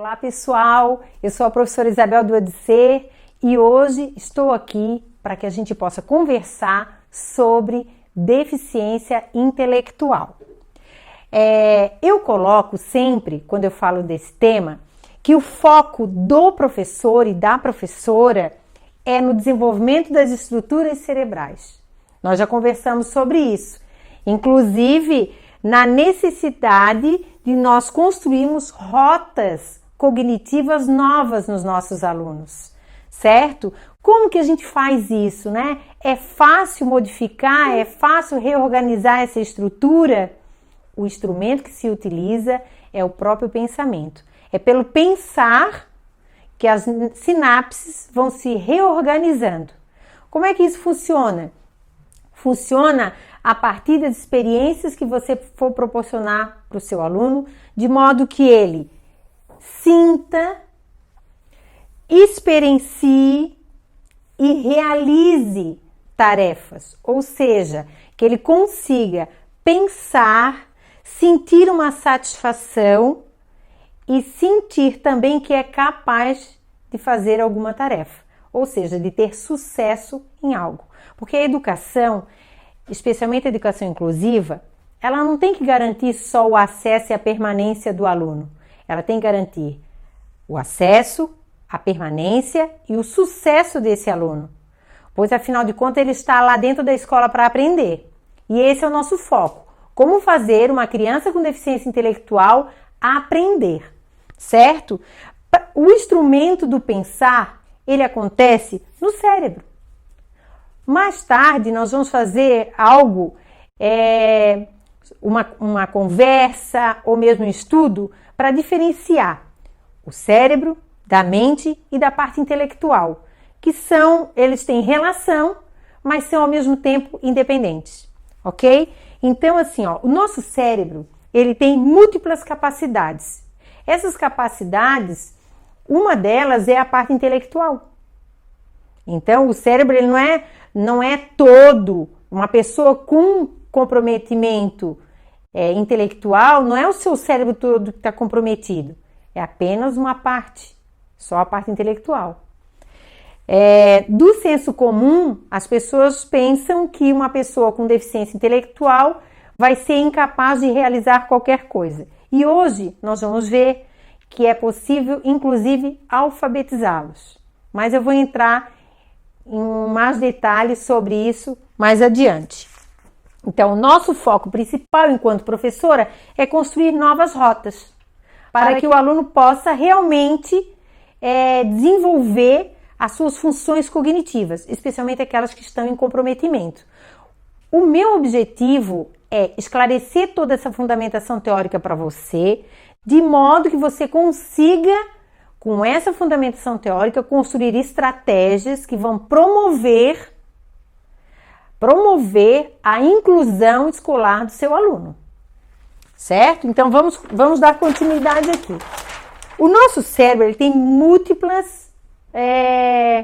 Olá pessoal, eu sou a professora Isabel do ADC e hoje estou aqui para que a gente possa conversar sobre deficiência intelectual. Eu coloco sempre, quando eu falo desse tema, que o foco do professor e da professora é no desenvolvimento das estruturas cerebrais. Nós já conversamos sobre isso, inclusive na necessidade de nós construirmos rotas cognitivas novas nos nossos alunos, certo? Como que a gente faz isso, né? É fácil modificar, é fácil reorganizar essa estrutura? O instrumento que se utiliza é o próprio pensamento. É pelo pensar que as sinapses vão se reorganizando. Como é que isso funciona? Funciona a partir das experiências que você for proporcionar para o seu aluno, de modo que ele sinta, experiencie e realize tarefas, ou seja, que ele consiga pensar, sentir uma satisfação e sentir também que é capaz de fazer alguma tarefa, ou seja, de ter sucesso em algo. Porque a educação, especialmente a educação inclusiva, ela não tem que garantir só o acesso e a permanência do aluno. Ela tem que garantir o acesso, a permanência e o sucesso desse aluno. Pois, afinal de contas, ele está lá dentro da escola para aprender. E esse é o nosso foco. Como fazer uma criança com deficiência intelectual aprender, certo? O instrumento do pensar, ele acontece no cérebro. Mais tarde, nós vamos fazer algo, uma conversa ou mesmo um estudo para diferenciar o cérebro da mente e da parte intelectual, que eles têm relação, mas são ao mesmo tempo independentes, ok? Então, assim, o nosso cérebro, ele tem múltiplas capacidades. Essas capacidades, uma delas é a parte intelectual. Então, o cérebro ele não é todo. Uma pessoa com comprometimento intelectual, não é o seu cérebro todo que está comprometido. É apenas uma parte, só a parte intelectual. Do senso comum, as pessoas pensam que uma pessoa com deficiência intelectual vai ser incapaz de realizar qualquer coisa. E hoje nós vamos ver que é possível, inclusive, alfabetizá-los. Mas eu vou entrar em mais detalhes sobre isso mais adiante. Então, o nosso foco principal enquanto professora é construir novas rotas para que o aluno possa realmente desenvolver as suas funções cognitivas, especialmente aquelas que estão em comprometimento. O meu objetivo é esclarecer toda essa fundamentação teórica para você, de modo que você consiga, com essa fundamentação teórica, construir estratégias que vão promover a inclusão escolar do seu aluno, certo? Então vamos dar continuidade aqui. O nosso cérebro ele tem múltiplas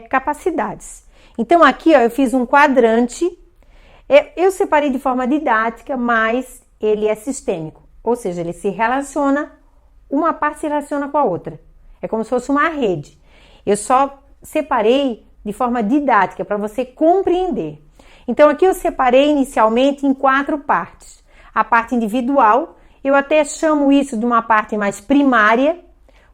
capacidades. Então aqui eu fiz um quadrante, eu separei de forma didática, mas ele é sistêmico, ou seja, ele se relaciona, uma parte se relaciona com a outra. É como se fosse uma rede. Eu só separei de forma didática para você compreender. Então aqui eu separei inicialmente em 4 partes. A parte individual, eu até chamo isso de uma parte mais primária,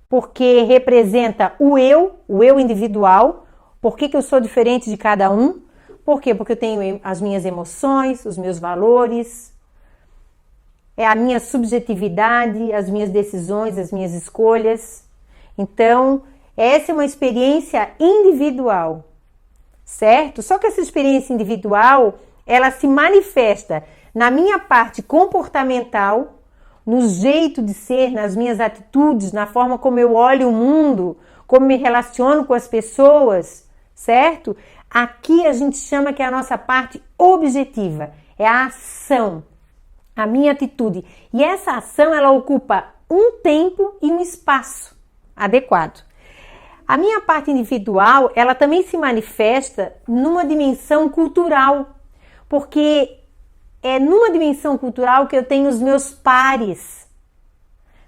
porque representa o eu individual. Por que eu sou diferente de cada um? Por quê? Porque eu tenho as minhas emoções, os meus valores, a minha subjetividade, as minhas decisões, as minhas escolhas. Então, essa é uma experiência individual, certo? Só que essa experiência individual, ela se manifesta na minha parte comportamental, no jeito de ser, nas minhas atitudes, na forma como eu olho o mundo, como me relaciono com as pessoas, certo? Aqui a gente chama que é a nossa parte objetiva, é a ação, a minha atitude. E essa ação, ela ocupa um tempo e um espaço adequado. A minha parte individual, ela também se manifesta numa dimensão cultural, porque é numa dimensão cultural que eu tenho os meus pares,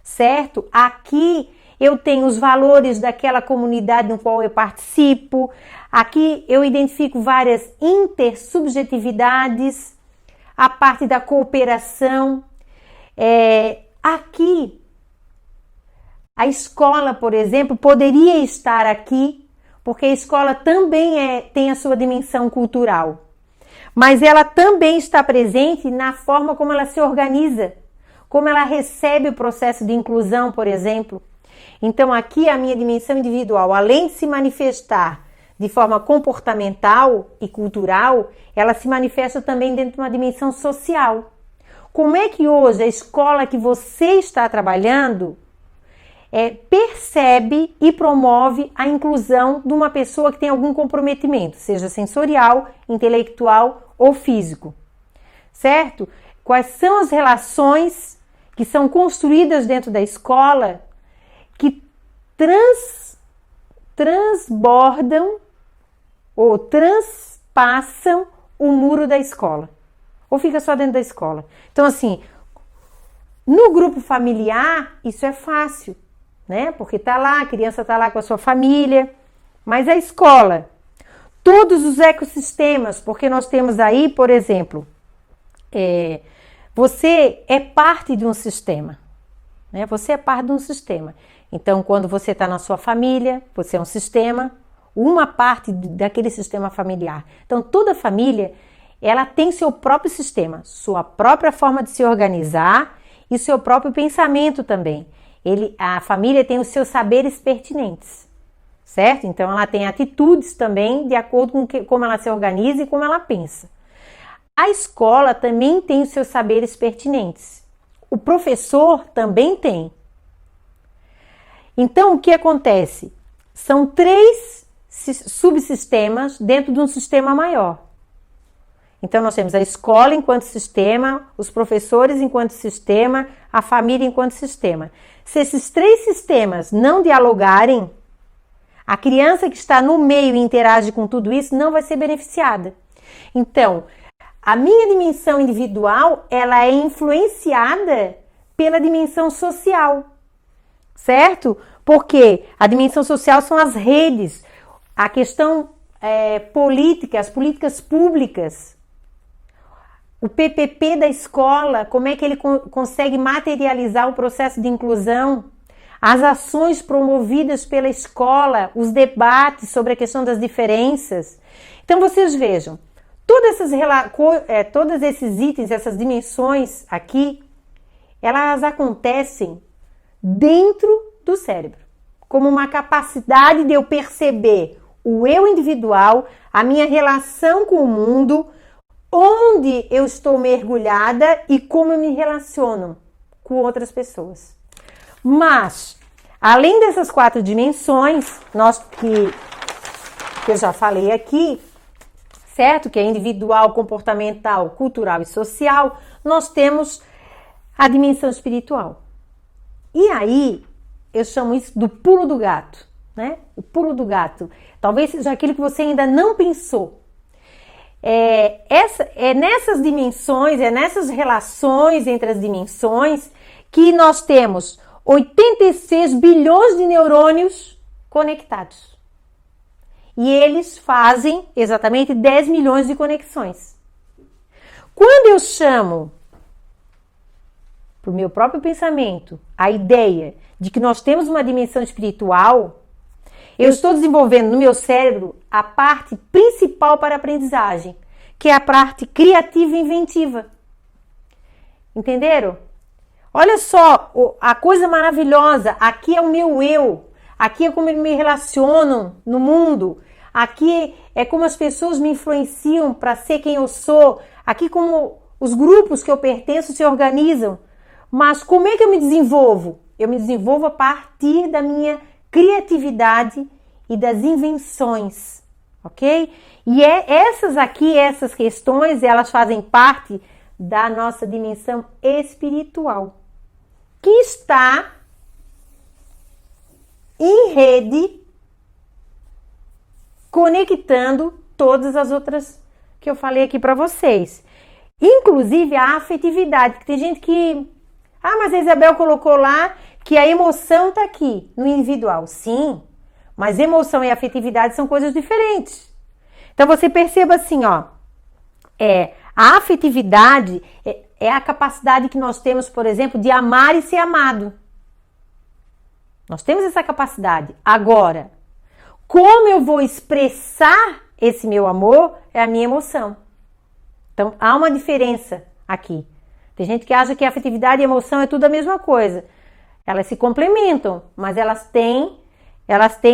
certo? Aqui eu tenho os valores daquela comunidade no qual eu participo. Aqui eu identifico várias intersubjetividades, a parte da cooperação. Aqui, a escola, por exemplo, poderia estar aqui, porque a escola também tem a sua dimensão cultural. Mas ela também está presente na forma como ela se organiza, como ela recebe o processo de inclusão, por exemplo. Então, aqui a minha dimensão individual, além de se manifestar de forma comportamental e cultural, ela se manifesta também dentro de uma dimensão social. Como é que hoje a escola que você está trabalhando percebe e promove a inclusão de uma pessoa que tem algum comprometimento, seja sensorial, intelectual ou físico, certo? Quais são as relações que são construídas dentro da escola que transbordam ou transpassam o muro da escola? Ou fica só dentro da escola? Então, assim, no grupo familiar, isso é fácil, né? Porque tá lá, a criança tá lá com a sua família. Mas a escola, todos os ecossistemas, porque nós temos aí, por exemplo, você é parte de um sistema, né? Você é parte de um sistema. Então, quando você está na sua família, você é um sistema, uma parte daquele sistema familiar. Então, toda família, ela tem seu próprio sistema, sua própria forma de se organizar e seu próprio pensamento também. A família tem os seus saberes pertinentes, certo? Então, ela tem atitudes também de acordo com como ela se organiza e como ela pensa. A escola também tem os seus saberes pertinentes. O professor também tem. Então, o que acontece? São 3 subsistemas dentro de um sistema maior. Então, nós temos a escola enquanto sistema, os professores enquanto sistema, a família enquanto sistema. Se esses 3 sistemas não dialogarem, a criança que está no meio e interage com tudo isso não vai ser beneficiada. Então, a minha dimensão individual, ela é influenciada pela dimensão social, certo? Porque a dimensão social são as redes, a questão política, as políticas públicas, o PPP da escola, como é que ele consegue materializar o processo de inclusão, as ações promovidas pela escola, os debates sobre a questão das diferenças. Então, vocês vejam, todos esses itens, essas dimensões aqui, elas acontecem dentro do cérebro, como uma capacidade de eu perceber o eu individual, a minha relação com o mundo, onde eu estou mergulhada e como eu me relaciono com outras pessoas. Mas, além dessas 4 dimensões, que eu já falei aqui, certo? Que é individual, comportamental, cultural e social, nós temos a dimensão espiritual. E aí, eu chamo isso do pulo do gato, né? O pulo do gato. Talvez seja aquilo que você ainda não pensou. Nessas dimensões, nessas relações entre as dimensões que nós temos 86 bilhões de neurônios conectados. E eles fazem exatamente 10 milhões de conexões. Quando eu chamo para o meu próprio pensamento a ideia de que nós temos uma dimensão espiritual, eu estou desenvolvendo no meu cérebro a parte principal para a aprendizagem, que é a parte criativa e inventiva. Entenderam? Olha só, a coisa maravilhosa, aqui é o meu eu, aqui é como eu me relaciono no mundo, aqui é como as pessoas me influenciam para ser quem eu sou, aqui como os grupos que eu pertenço se organizam. Mas como é que eu me desenvolvo? Eu me desenvolvo a partir da minha criatividade e das invenções, ok? E essas questões, elas fazem parte da nossa dimensão espiritual, que está em rede, conectando todas as outras que eu falei aqui para vocês. Inclusive a afetividade, que tem gente que... mas a Isabel colocou lá que a emoção está aqui, no individual. Sim, mas emoção e afetividade são coisas diferentes. Então você perceba assim, ó, a afetividade é a capacidade que nós temos, por exemplo, de amar e ser amado. Nós temos essa capacidade. Agora, como eu vou expressar esse meu amor é a minha emoção. Então, há uma diferença aqui. Tem gente que acha que afetividade e emoção é tudo a mesma coisa. Elas se complementam, mas elas têm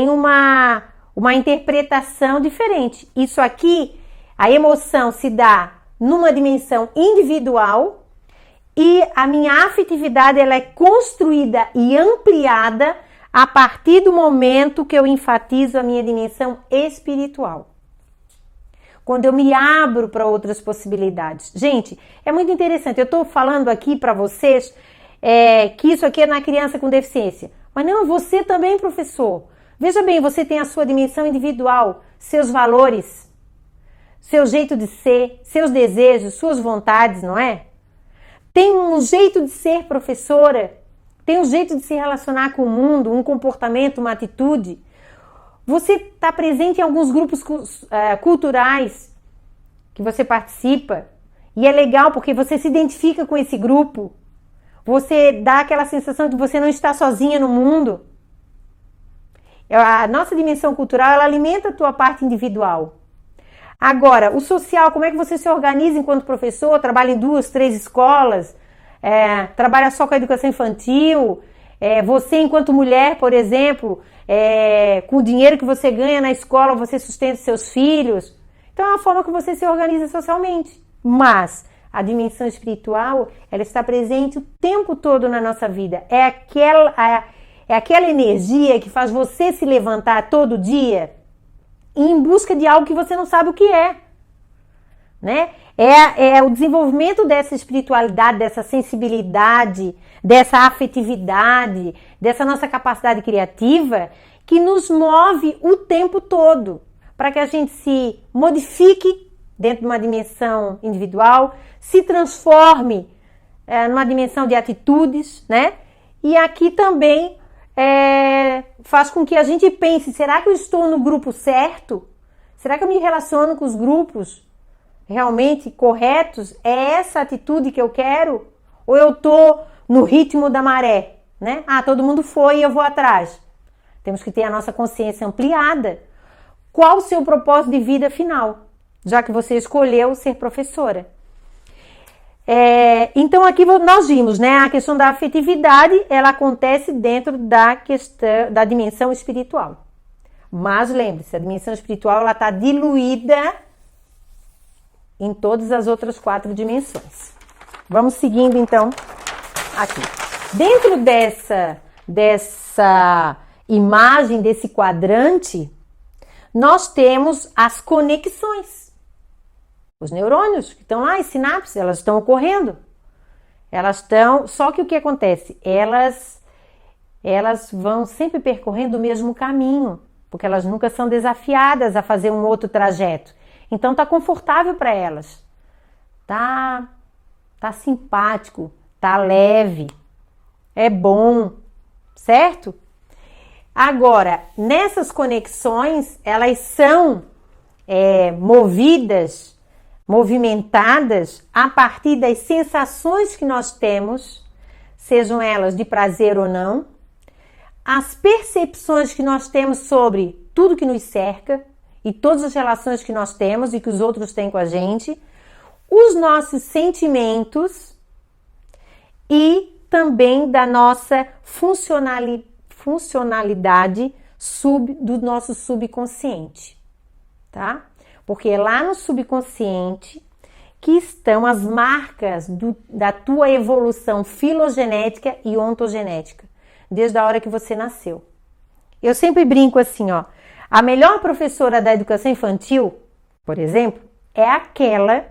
uma interpretação diferente. Isso aqui, a emoção se dá numa dimensão individual e a minha afetividade ela é construída e ampliada a partir do momento que eu enfatizo a minha dimensão espiritual. Quando eu me abro para outras possibilidades. Gente, é muito interessante. Eu estou falando aqui para vocês que isso aqui é na criança com deficiência. Mas não, você também, professor. Veja bem, você tem a sua dimensão individual, seus valores, seu jeito de ser, seus desejos, suas vontades, não é? Tem um jeito de ser professora, tem um jeito de se relacionar com o mundo, um comportamento, uma atitude. Você está presente em alguns grupos culturais que você participa e é legal porque você se identifica com esse grupo. Você dá aquela sensação de que você não está sozinha no mundo. A nossa dimensão cultural, ela alimenta a tua parte individual. Agora, o social, como é que você se organiza enquanto professor? Trabalha em 2, 3 escolas? Trabalha só com a educação infantil? Você, enquanto mulher, por exemplo, com o dinheiro que você ganha na escola, você sustenta seus filhos? Então, é uma forma que você se organiza socialmente. Mas a dimensão espiritual, ela está presente o tempo todo na nossa vida. É aquela energia que faz você se levantar todo dia em busca de algo que você não sabe o que é, né? É o desenvolvimento dessa espiritualidade, dessa sensibilidade, dessa afetividade, dessa nossa capacidade criativa que nos move o tempo todo para que a gente se modifique dentro de uma dimensão individual, se transforme numa dimensão de atitudes, né? E aqui também faz com que a gente pense, será que eu estou no grupo certo? Será que eu me relaciono com os grupos realmente corretos? É essa atitude que eu quero? Ou eu estou no ritmo da maré, né? Todo mundo foi e eu vou atrás. Temos que ter a nossa consciência ampliada. Qual o seu propósito de vida final? Já que você escolheu ser professora. Então aqui nós vimos, né, a questão da afetividade, ela acontece dentro da dimensão espiritual. Mas lembre-se, a dimensão espiritual ela está diluída em todas as outras 4 dimensões. Vamos seguindo então aqui. Dentro dessa imagem, desse quadrante, nós temos as conexões. Os neurônios que estão lá, as sinapses, elas estão ocorrendo. Só que o que acontece? Elas vão sempre percorrendo o mesmo caminho, porque elas nunca são desafiadas a fazer um outro trajeto. Então tá confortável para elas. Tá simpático, tá leve, é bom, certo? Agora, nessas conexões, elas são movimentadas a partir das sensações que nós temos, sejam elas de prazer ou não, as percepções que nós temos sobre tudo que nos cerca e todas as relações que nós temos e que os outros têm com a gente, os nossos sentimentos e também da nossa funcionalidade do nosso subconsciente, tá? Porque é lá no subconsciente que estão as marcas da tua evolução filogenética e ontogenética, desde a hora que você nasceu. Eu sempre brinco assim, ó, a melhor professora da educação infantil, por exemplo, é aquela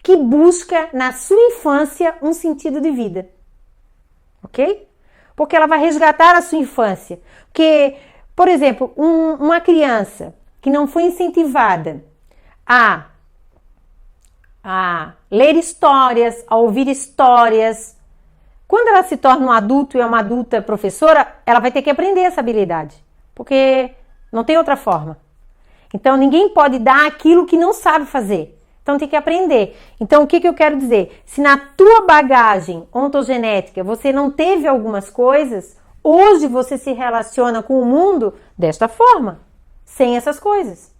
que busca na sua infância um sentido de vida, ok? Porque ela vai resgatar a sua infância. Porque, por exemplo, uma criança que não foi incentivada a ler histórias, a ouvir histórias, Quando ela se torna um adulto e é uma adulta professora, ela vai ter que aprender essa habilidade, porque não tem outra forma. Então, ninguém pode dar aquilo que não sabe fazer. Então, tem que aprender. Então, o que eu quero dizer? Se na tua bagagem ontogenética você não teve algumas coisas, hoje você se relaciona com o mundo desta forma, sem essas coisas.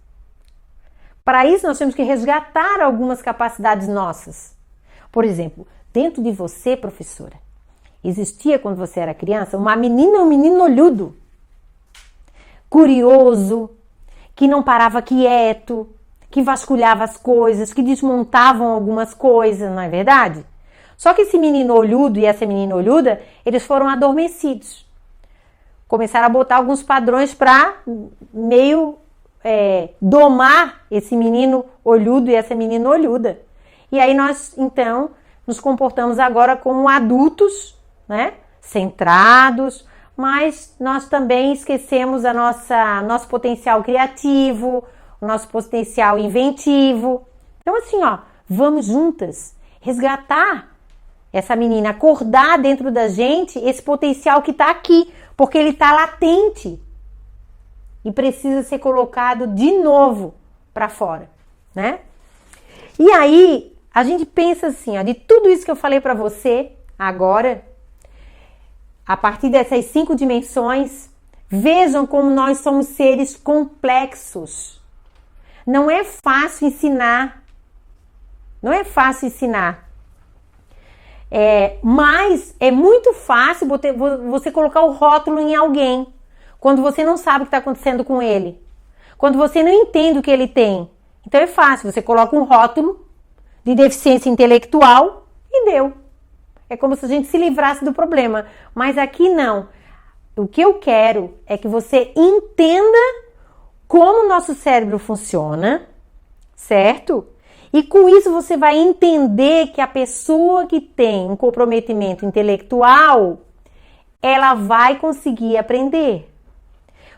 Para isso, nós temos que resgatar algumas capacidades nossas. Por exemplo, dentro de você, professora, existia quando você era criança uma menina ou um menino olhudo, curioso, que não parava quieto, que vasculhava as coisas, que desmontavam algumas coisas, não é verdade? Só que esse menino olhudo e essa menina olhuda, eles foram adormecidos. Começaram a botar alguns padrões para meio domar esse menino olhudo e essa menina olhuda. E aí nós, então, nos comportamos agora como adultos, né? Centrados, mas nós também esquecemos nosso potencial criativo, o nosso potencial inventivo. Então assim, vamos juntas resgatar essa menina, acordar dentro da gente esse potencial que está aqui, porque ele está latente e precisa ser colocado de novo para fora, né? E aí, a gente pensa assim, de tudo isso que eu falei para você agora, a partir dessas 5 dimensões, vejam como nós somos seres complexos. Não é fácil ensinar. Não é fácil ensinar. Mas é muito fácil você colocar o rótulo em alguém quando você não sabe o que está acontecendo com ele. Quando você não entende o que ele tem. Então é fácil, você coloca um rótulo de deficiência intelectual e deu. É como se a gente se livrasse do problema. Mas aqui não. O que eu quero é que você entenda como o nosso cérebro funciona, certo? E com isso você vai entender que a pessoa que tem um comprometimento intelectual, ela vai conseguir aprender.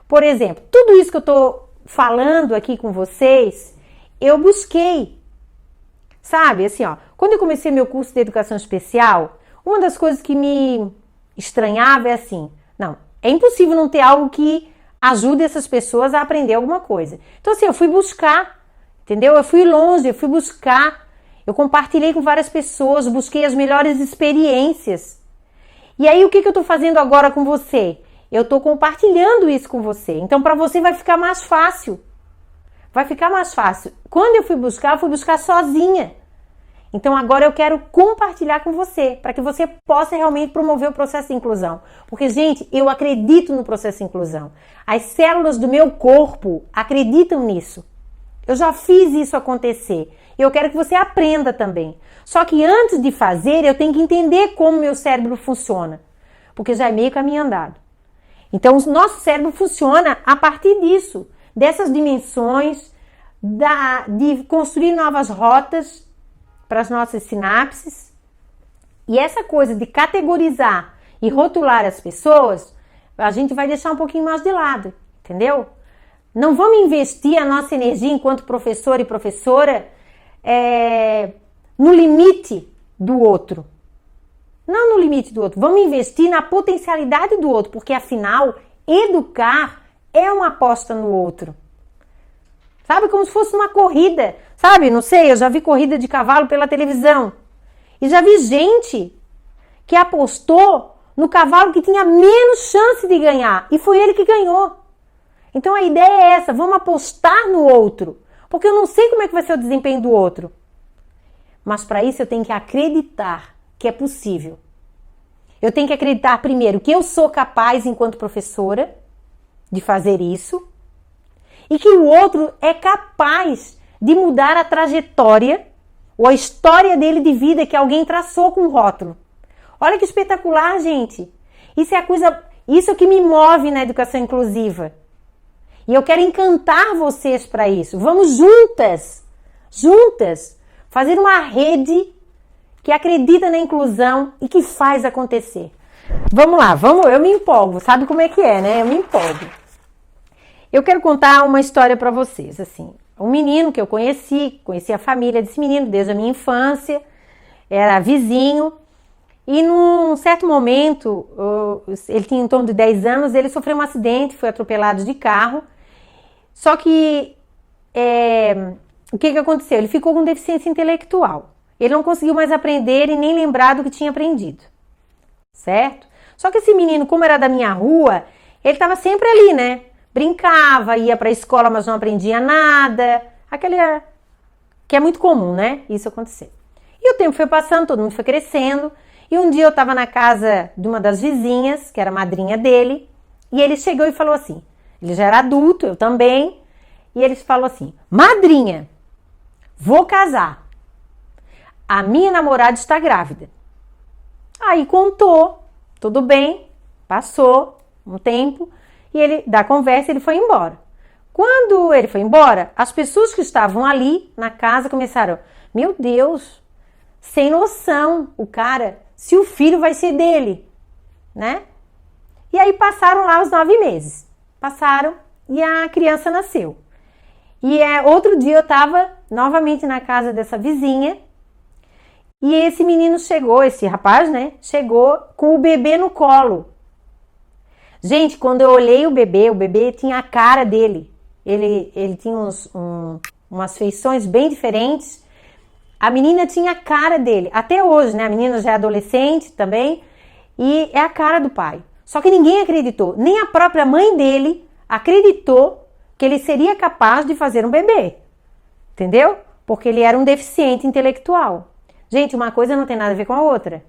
Por exemplo, tudo isso que eu estou falando aqui com vocês, eu busquei. Sabe, assim, quando eu comecei meu curso de educação especial, uma das coisas que me estranhava é assim, não, é impossível não ter algo que ajude essas pessoas a aprender alguma coisa. Então assim, eu fui buscar, entendeu? Eu fui longe, eu fui buscar, eu compartilhei com várias pessoas, busquei as melhores experiências. E aí o que eu estou fazendo agora com você? Eu estou compartilhando isso com você. Então para você vai ficar mais fácil. Vai ficar mais fácil. Quando eu fui buscar sozinha. Então agora eu quero compartilhar com você, para que você possa realmente promover o processo de inclusão. Porque, gente, eu acredito no processo de inclusão. As células do meu corpo acreditam nisso. Eu já fiz isso acontecer. E eu quero que você aprenda também. Só que antes de fazer, eu tenho que entender como meu cérebro funciona. Porque já é meio caminho andado. Então, o nosso cérebro funciona a partir disso. Dessas dimensões, de construir novas rotas para as nossas sinapses. E essa coisa de categorizar e rotular as pessoas, a gente vai deixar um pouquinho mais de lado, entendeu? Não vamos investir a nossa energia enquanto professor e professora no limite do outro. Não no limite do outro, vamos investir na potencialidade do outro, porque afinal, educar é uma aposta no outro. Sabe, como se fosse uma corrida, sabe? Não sei, eu já vi corrida de cavalo pela televisão. E já vi gente que apostou no cavalo que tinha menos chance de ganhar. E foi ele que ganhou. Então a ideia é essa, vamos apostar no outro. Porque eu não sei como é que vai ser o desempenho do outro. Mas para isso eu tenho que acreditar que é possível. Eu tenho que acreditar primeiro que eu sou capaz, enquanto professora, de fazer isso. E que o outro é capaz de mudar a trajetória ou a história dele de vida que alguém traçou com um rótulo. Olha que espetacular, gente. Isso é o que me move na educação inclusiva. E eu quero encantar vocês para isso. Vamos juntas, fazer uma rede que acredita na inclusão e que faz acontecer. Vamos lá, eu me empolgo. Sabe como é que é, né? Eu me empolgo. Eu quero contar uma história para vocês, assim. Um menino que eu conheci a família desse menino desde a minha infância, era vizinho, E num certo momento, ele tinha em torno de 10 anos, ele sofreu um acidente, foi atropelado de carro. Só que, o que aconteceu? Ele ficou com deficiência intelectual. Ele não conseguiu mais aprender e nem lembrar do que tinha aprendido, certo? Só que esse menino, como era da minha rua, ele estava sempre ali, né? Brincava, ia para a escola, mas não aprendia nada. Aquele que é muito comum, né? Isso acontecer. E o tempo foi passando, todo mundo foi crescendo. E um dia eu estava na casa de uma das vizinhas, que era a madrinha dele, e ele chegou e falou assim, ele já era adulto, eu também, e ele falou assim, madrinha, vou casar. A minha namorada está grávida. Aí contou, tudo bem, passou um tempo, e ele, da conversa, ele foi embora. Quando ele foi embora, as pessoas que estavam ali na casa começaram, meu Deus, sem noção, o cara, se o filho vai ser dele, né? E aí passaram lá os 9 meses. Passaram e a criança nasceu. E outro dia eu estava novamente na casa dessa vizinha e esse menino chegou, esse rapaz, né? Chegou com o bebê no colo. Gente, quando eu olhei o bebê tinha a cara dele. Ele tinha umas feições bem diferentes. A menina tinha a cara dele. Até hoje, né? A menina já é adolescente também. E é a cara do pai. Só que ninguém acreditou. Nem a própria mãe dele acreditou que ele seria capaz de fazer um bebê. Entendeu? Porque ele era um deficiente intelectual. Gente, uma coisa não tem nada a ver com a outra.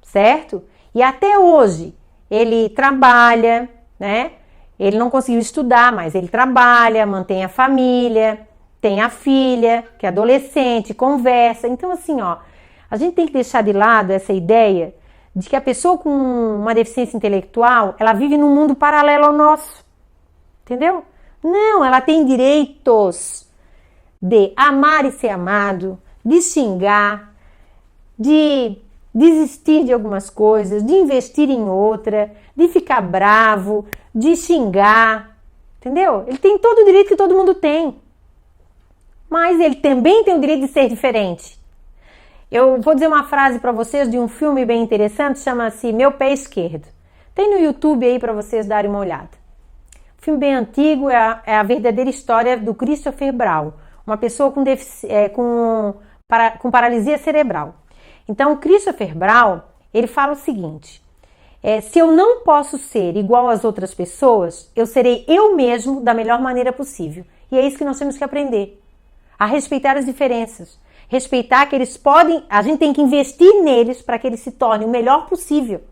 Certo? E até hoje, ele trabalha, né? Ele não conseguiu estudar, mas ele trabalha, mantém a família, tem a filha, que é adolescente, conversa. Então, assim, ó, a gente tem que deixar de lado essa ideia de que a pessoa com uma deficiência intelectual, ela vive num mundo paralelo ao nosso. Entendeu? Não, ela tem direitos de amar e ser amado, de xingar, de desistir de algumas coisas, de investir em outra, de ficar bravo, de xingar, entendeu? Ele tem todo o direito que todo mundo tem. Mas ele também tem o direito de ser diferente. Eu vou dizer uma frase para vocês de um filme bem interessante, chama-se Meu Pé Esquerdo. Tem no YouTube aí para vocês darem uma olhada. O filme bem antigo, é a verdadeira história do Christopher Brown, uma pessoa com paralisia cerebral. Então, o Christopher Brown, ele fala o seguinte, se eu não posso ser igual às outras pessoas, eu serei eu mesmo da melhor maneira possível. E é isso que nós temos que aprender, a respeitar as diferenças, respeitar que eles podem, a gente tem que investir neles para que eles se tornem o melhor possível,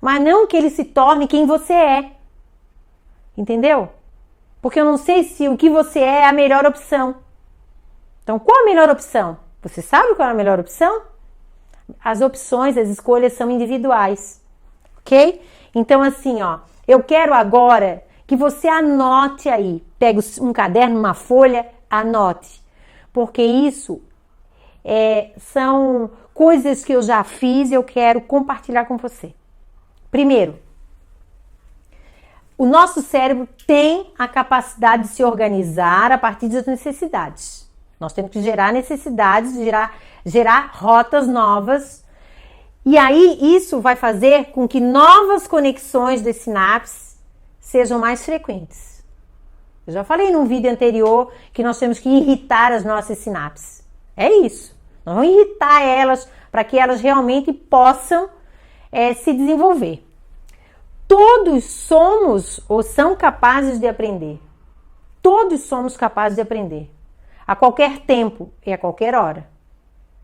mas não que eles se tornem quem você é, entendeu? Porque eu não sei se o que você é a melhor opção. Então, qual a melhor opção? Você sabe qual é a melhor opção? As opções, as escolhas são individuais, ok? Então, assim, ó, eu quero agora que você anote aí, pegue um caderno, uma folha, anote, porque isso são coisas que eu já fiz e eu quero compartilhar com você. Primeiro, o nosso cérebro tem a capacidade de se organizar a partir das necessidades. Nós temos que gerar necessidades, gerar rotas novas. E aí isso vai fazer com que novas conexões de sinapses sejam mais frequentes. Eu já falei num vídeo anterior que nós temos que irritar as nossas sinapses. É isso. Nós vamos irritar elas para que elas realmente possam se desenvolver. Todos somos ou são capazes de aprender. Todos somos capazes de aprender. A qualquer tempo e a qualquer hora.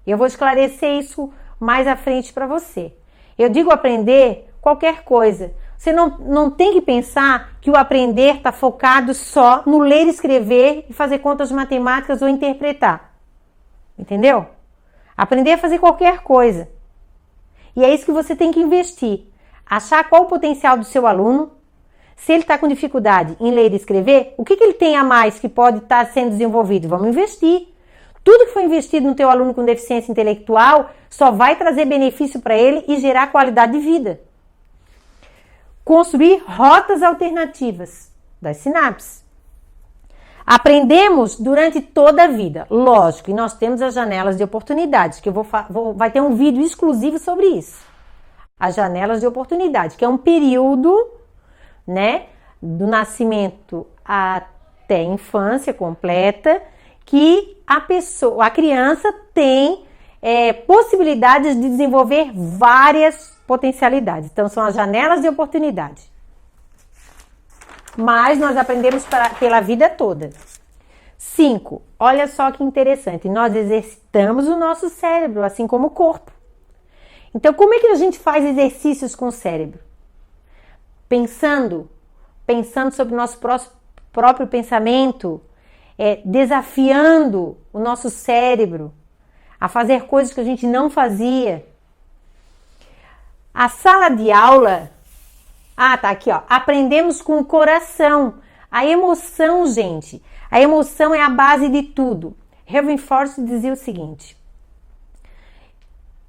Eu vou esclarecer isso mais à frente para você. Eu digo aprender qualquer coisa. Você não tem que pensar que o aprender está focado só no ler, escrever e fazer contas matemáticas ou interpretar. Entendeu? Aprender a fazer qualquer coisa. E é isso que você tem que investir. Achar qual o potencial do seu aluno. Se ele está com dificuldade em ler e escrever, o que ele tem a mais que pode estar sendo desenvolvido? Vamos investir. Tudo que foi investido no teu aluno com deficiência intelectual só vai trazer benefício para ele e gerar qualidade de vida. Construir rotas alternativas das sinapses. Aprendemos durante toda a vida, lógico, e nós temos as janelas de oportunidades, que vai ter um vídeo exclusivo sobre isso. As janelas de oportunidade, que é um período, né, do nascimento até a infância completa, que a criança tem possibilidades de desenvolver várias potencialidades. Então, são as janelas de oportunidade. Mas nós aprendemos pela vida toda. 5. Olha só que interessante. Nós exercitamos o nosso cérebro, assim como o corpo. Então, como é que a gente faz exercícios com o cérebro? Pensando sobre o nosso próprio pensamento, desafiando o nosso cérebro a fazer coisas que a gente não fazia. A sala de aula... tá aqui, ó. Aprendemos com o coração. A emoção, gente. A emoção é a base de tudo. Henry Ford dizia o seguinte: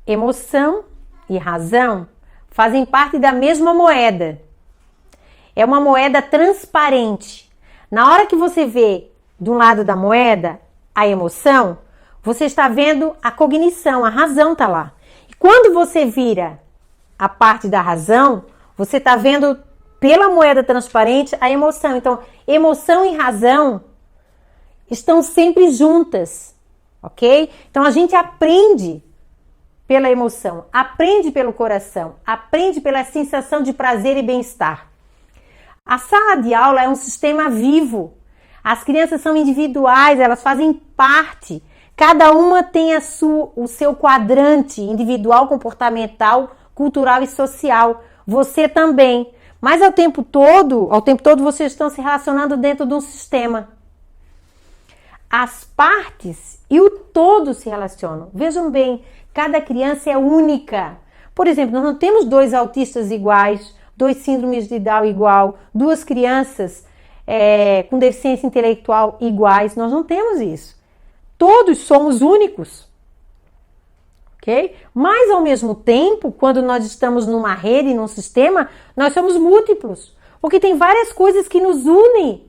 emoção e razão fazem parte da mesma moeda. É uma moeda transparente. Na hora que você vê de um lado da moeda a emoção, você está vendo a cognição, a razão está lá. E quando você vira a parte da razão, você está vendo pela moeda transparente a emoção. Então, emoção e razão estão sempre juntas, ok? Então, a gente aprende pela emoção, aprende pelo coração, aprende pela sensação de prazer e bem-estar. A sala de aula é um sistema vivo. As crianças são individuais, elas fazem parte. Cada uma tem o seu quadrante individual, comportamental, cultural e social. Você também. Mas ao tempo todo vocês estão se relacionando dentro de um sistema. As partes e o todo se relacionam. Vejam bem, cada criança é única. Por exemplo, nós não temos 2 autistas iguais, 2 síndromes de Down igual, 2 crianças com deficiência intelectual iguais. Nós não temos isso. Todos somos únicos. Okay? Mas, ao mesmo tempo, quando nós estamos numa rede, num sistema, nós somos múltiplos. Porque tem várias coisas que nos unem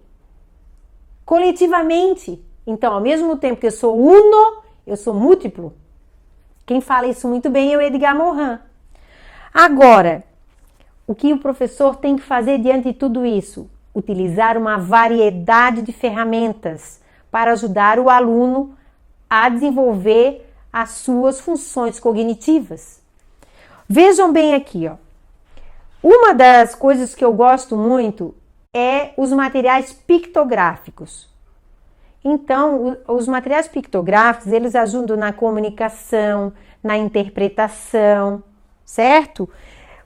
coletivamente. Então, ao mesmo tempo que eu sou uno, eu sou múltiplo. Quem fala isso muito bem é o Edgar Morin. Agora, o que o professor tem que fazer diante de tudo isso? Utilizar uma variedade de ferramentas para ajudar o aluno a desenvolver as suas funções cognitivas. Vejam bem aqui, ó. Uma das coisas que eu gosto muito é os materiais pictográficos. Então, os materiais pictográficos, eles ajudam na comunicação, na interpretação, certo?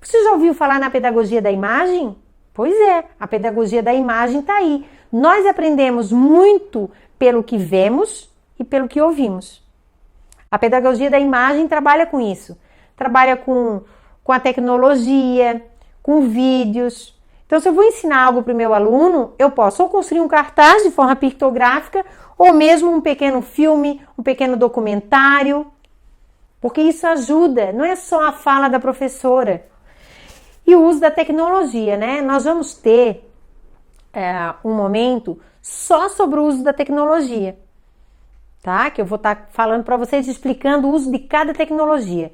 Você já ouviu falar na pedagogia da imagem? Pois é, a pedagogia da imagem está aí. Nós aprendemos muito pelo que vemos e pelo que ouvimos. A pedagogia da imagem trabalha com isso. Trabalha com a tecnologia, com vídeos. Então, se eu vou ensinar algo para o meu aluno, eu posso ou construir um cartaz de forma pictográfica, ou mesmo um pequeno filme, um pequeno documentário, porque isso ajuda, não é só a fala da professora. E o uso da tecnologia, né? Nós vamos ter um momento só sobre o uso da tecnologia, tá? Que eu vou estar falando para vocês, explicando o uso de cada tecnologia.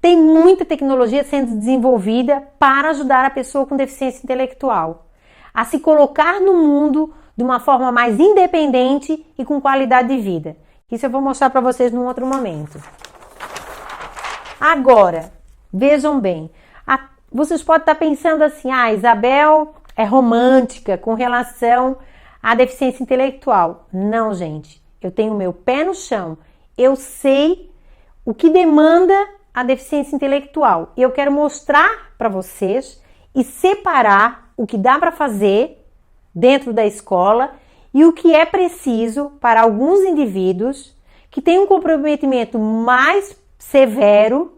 Tem muita tecnologia sendo desenvolvida para ajudar a pessoa com deficiência intelectual a se colocar no mundo de uma forma mais independente e com qualidade de vida. Isso eu vou mostrar para vocês num outro momento. Agora, vejam bem, vocês podem estar pensando assim, Isabel é romântica com relação à deficiência intelectual. Não, gente, eu tenho meu pé no chão, eu sei o que demanda a deficiência intelectual. E eu quero mostrar para vocês e separar o que dá para fazer dentro da escola e o que é preciso para alguns indivíduos que têm um comprometimento mais severo.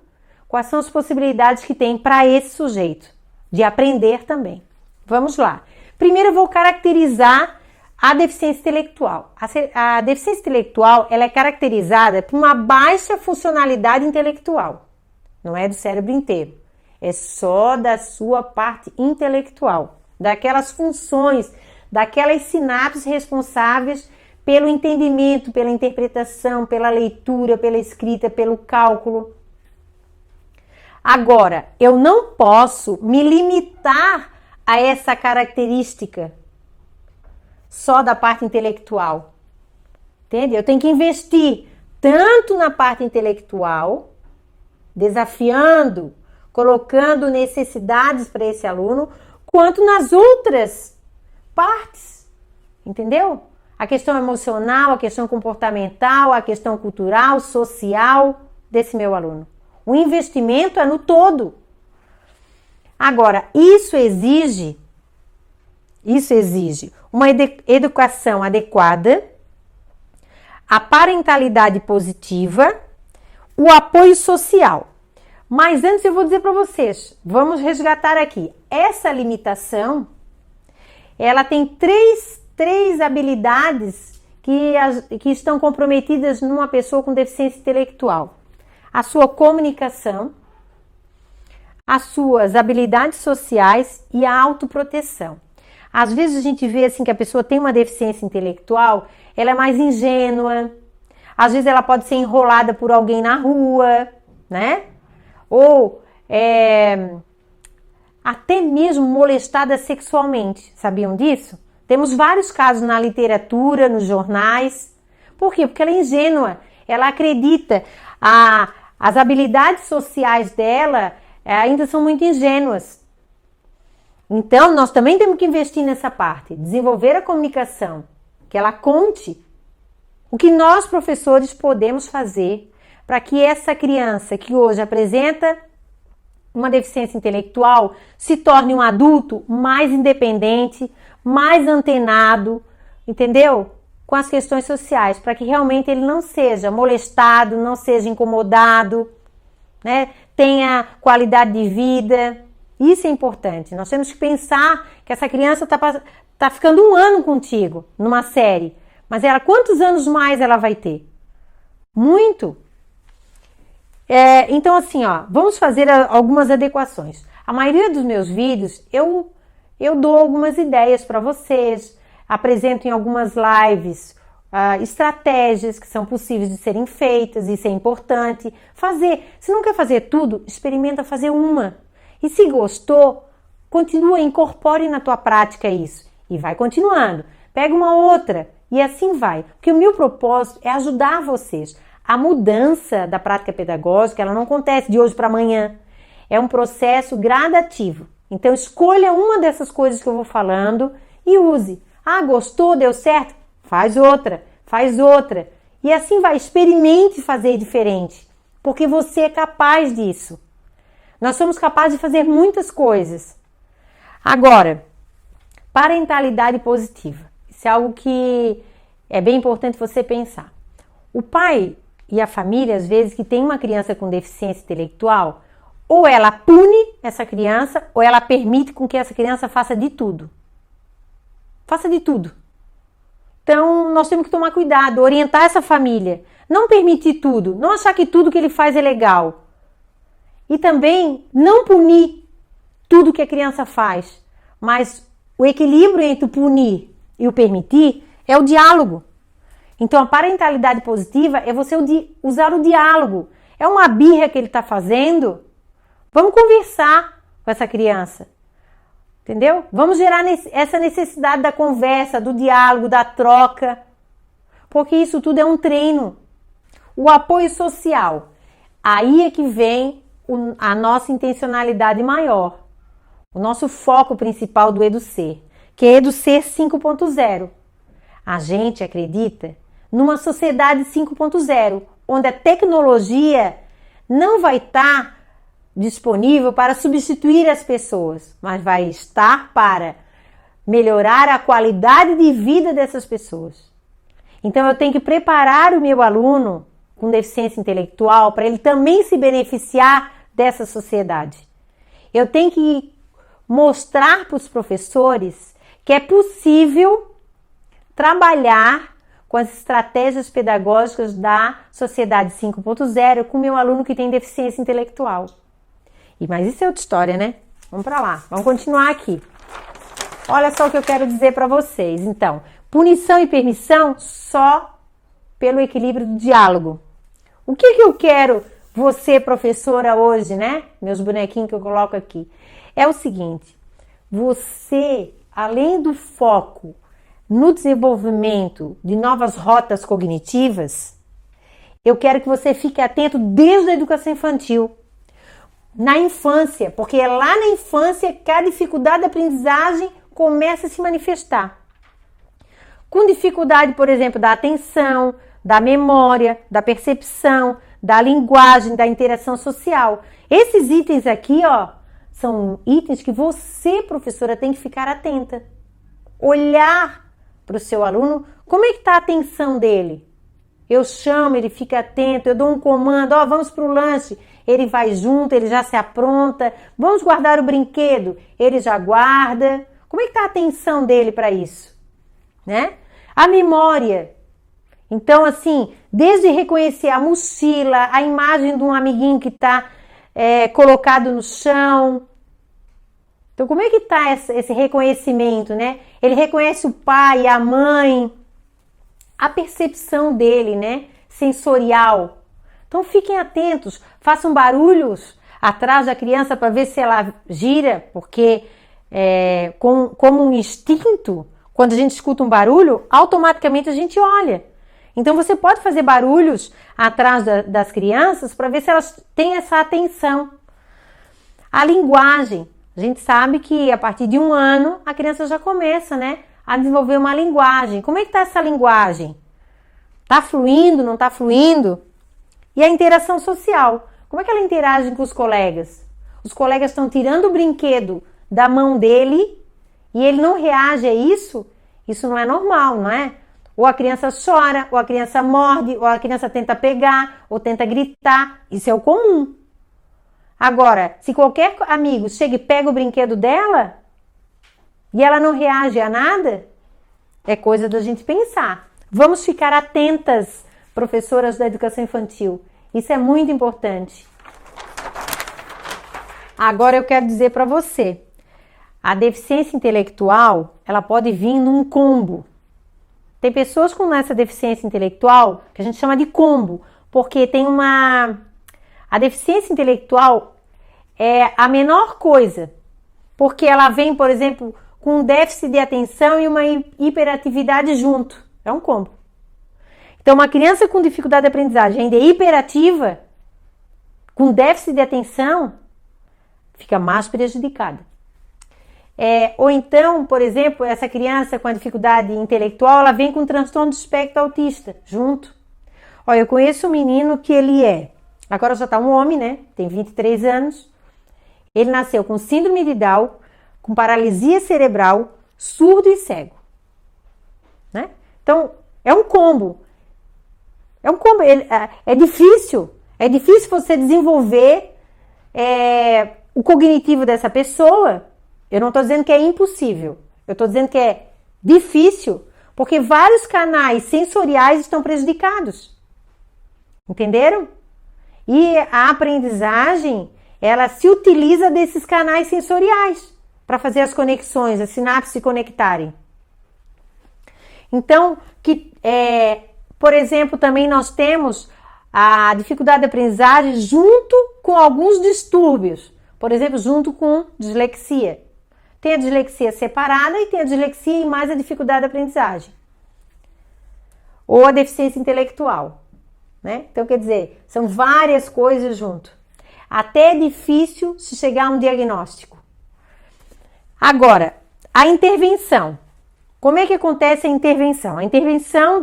Quais são as possibilidades que tem para esse sujeito de aprender também? Vamos lá. Primeiro eu vou caracterizar a deficiência intelectual. A deficiência intelectual ela é caracterizada por uma baixa funcionalidade intelectual. Não é do cérebro inteiro. É só da sua parte intelectual. Daquelas funções, daquelas sinapses responsáveis pelo entendimento, pela interpretação, pela leitura, pela escrita, pelo cálculo. Agora, eu não posso me limitar a essa característica só da parte intelectual. Entende? Eu tenho que investir tanto na parte intelectual, desafiando, colocando necessidades para esse aluno, quanto nas outras partes, entendeu? A questão emocional, a questão comportamental, a questão cultural, social desse meu aluno. O investimento é no todo. Agora, isso exige uma educação adequada, a parentalidade positiva, o apoio social. Mas antes eu vou dizer para vocês, vamos resgatar aqui. Essa limitação, ela tem três habilidades que estão comprometidas numa pessoa com deficiência intelectual. A sua comunicação, as suas habilidades sociais e a autoproteção. Às vezes a gente vê assim que a pessoa tem uma deficiência intelectual, ela é mais ingênua, às vezes ela pode ser enrolada por alguém na rua, né? Ou até mesmo molestada sexualmente. Sabiam disso? Temos vários casos na literatura, nos jornais. Por quê? Porque ela é ingênua, ela acredita, as habilidades sociais dela ainda são muito ingênuas. Então, nós também temos que investir nessa parte, desenvolver a comunicação, que ela conte o que nós, professores, podemos fazer para que essa criança que hoje apresenta uma deficiência intelectual se torne um adulto mais independente, mais antenado, entendeu? Com as questões sociais, para que realmente ele não seja molestado, não seja incomodado, né? Tenha qualidade de vida. Isso é importante. Nós temos que pensar que essa criança tá ficando 1 ano contigo numa série, mas quantos anos mais ela vai ter? Muito. Então assim, vamos fazer algumas adequações. A maioria dos meus vídeos eu dou algumas ideias para vocês, apresento em algumas lives estratégias que são possíveis de serem feitas, isso é importante. Se não quer fazer tudo, experimenta fazer uma. E se gostou, continua, incorpore na tua prática isso. E vai continuando. Pega uma outra e assim vai. Porque o meu propósito é ajudar vocês. A mudança da prática pedagógica, ela não acontece de hoje para amanhã. É um processo gradativo. Então, escolha uma dessas coisas que eu vou falando e use. Gostou, deu certo? Faz outra, faz outra. E assim vai, experimente fazer diferente. Porque você é capaz disso. Nós somos capazes de fazer muitas coisas. Agora, parentalidade positiva. Isso é algo que é bem importante você pensar. O pai e a família, às vezes, que tem uma criança com deficiência intelectual, ou ela pune essa criança, ou ela permite com que essa criança faça de tudo. Faça de tudo. Então, nós temos que tomar cuidado, orientar essa família. Não permitir tudo, não achar que tudo que ele faz é legal. E também não punir tudo que a criança faz. Mas o equilíbrio entre o punir e o permitir é o diálogo. Então, a parentalidade positiva é você usar o diálogo. É uma birra que ele está fazendo? Vamos conversar com essa criança. Entendeu? Vamos gerar essa necessidade da conversa, do diálogo, da troca. Porque isso tudo é um treino. O apoio social. Aí é que vem a nossa intencionalidade maior. O nosso foco principal do EduSer, que é EduSer 5.0. A gente acredita numa sociedade 5.0, onde a tecnologia não vai estar disponível para substituir as pessoas, mas vai estar para melhorar a qualidade de vida dessas pessoas. Então eu tenho que preparar o meu aluno com deficiência intelectual para ele também se beneficiar dessa sociedade. Eu tenho que mostrar para os professores que é possível trabalhar com as estratégias pedagógicas da Sociedade 5.0 com o meu aluno que tem deficiência intelectual. Mas isso é outra história, né? Vamos para lá, vamos continuar aqui. Olha só o que eu quero dizer para vocês. Então, punição e permissão só pelo equilíbrio do diálogo. O que eu quero, você, professora, hoje, né? Meus bonequinhos que eu coloco aqui. É o seguinte, você, além do foco no desenvolvimento de novas rotas cognitivas, eu quero que você fique atento desde a educação infantil, na infância, porque é lá na infância que a dificuldade de aprendizagem começa a se manifestar. Com dificuldade, por exemplo, da atenção, da memória, da percepção, da linguagem, da interação social. Esses itens aqui, ó, são itens que você, professora, tem que ficar atenta. Olhar para o seu aluno, como é que está a atenção dele? Eu chamo, ele fica atento, eu dou um comando, ó, vamos para o lanche, ele vai junto, ele já se apronta, vamos guardar o brinquedo, ele já guarda. Como é que está a atenção dele para isso? Né? A memória. Então, assim, desde reconhecer a mochila, a imagem de um amiguinho que está colocado no chão. Então, como é que está esse reconhecimento, né? Ele reconhece o pai, a mãe, a percepção dele, né? Sensorial. Então, fiquem atentos, façam barulhos atrás da criança para ver se ela gira, porque como um instinto, quando a gente escuta um barulho, automaticamente a gente olha. Então, você pode fazer barulhos atrás das crianças para ver se elas têm essa atenção. A linguagem. A gente sabe que a partir de 1 ano a criança já começa, né, a desenvolver uma linguagem. Como é que está essa linguagem? Está fluindo, não está fluindo? E a interação social. Como é que ela interage com os colegas? Os colegas estão tirando o brinquedo da mão dele e ele não reage a isso? Isso não é normal, não é? Ou a criança chora, ou a criança morde, ou a criança tenta pegar, ou tenta gritar. Isso é o comum. Agora, se qualquer amigo chega e pega o brinquedo dela e ela não reage a nada, é coisa da gente pensar. Vamos ficar atentas, professoras da educação infantil. Isso é muito importante. Agora eu quero dizer para você, a deficiência intelectual, ela pode vir num combo. Tem pessoas com essa deficiência intelectual que a gente chama de combo, porque tem a deficiência intelectual é a menor coisa, porque ela vem, por exemplo, com um déficit de atenção e uma hiperatividade junto. É um combo. Então, uma criança com dificuldade de aprendizagem ainda é hiperativa, com déficit de atenção, fica mais prejudicada. Ou então, por exemplo, essa criança com a dificuldade intelectual, ela vem com transtorno do espectro autista, junto. Olha, eu conheço um menino que agora já está um homem, né? Tem 23 anos. Ele nasceu com síndrome de Down, com paralisia cerebral, surdo e cego. Né? Então, é um combo. É difícil você desenvolver o cognitivo dessa pessoa. Eu não estou dizendo que é impossível, eu estou dizendo que é difícil, porque vários canais sensoriais estão prejudicados. Entenderam? E a aprendizagem, ela se utiliza desses canais sensoriais para fazer as conexões, as sinapses se conectarem. Então, por exemplo, também nós temos a dificuldade de aprendizagem junto com alguns distúrbios. Por exemplo, junto com dislexia. Tem a dislexia separada e tem a dislexia e mais a dificuldade de aprendizagem. Ou a deficiência intelectual. Né? Então, quer dizer, são várias coisas junto. Até é difícil se chegar a um diagnóstico. Agora, a intervenção. Como é que acontece a intervenção? A intervenção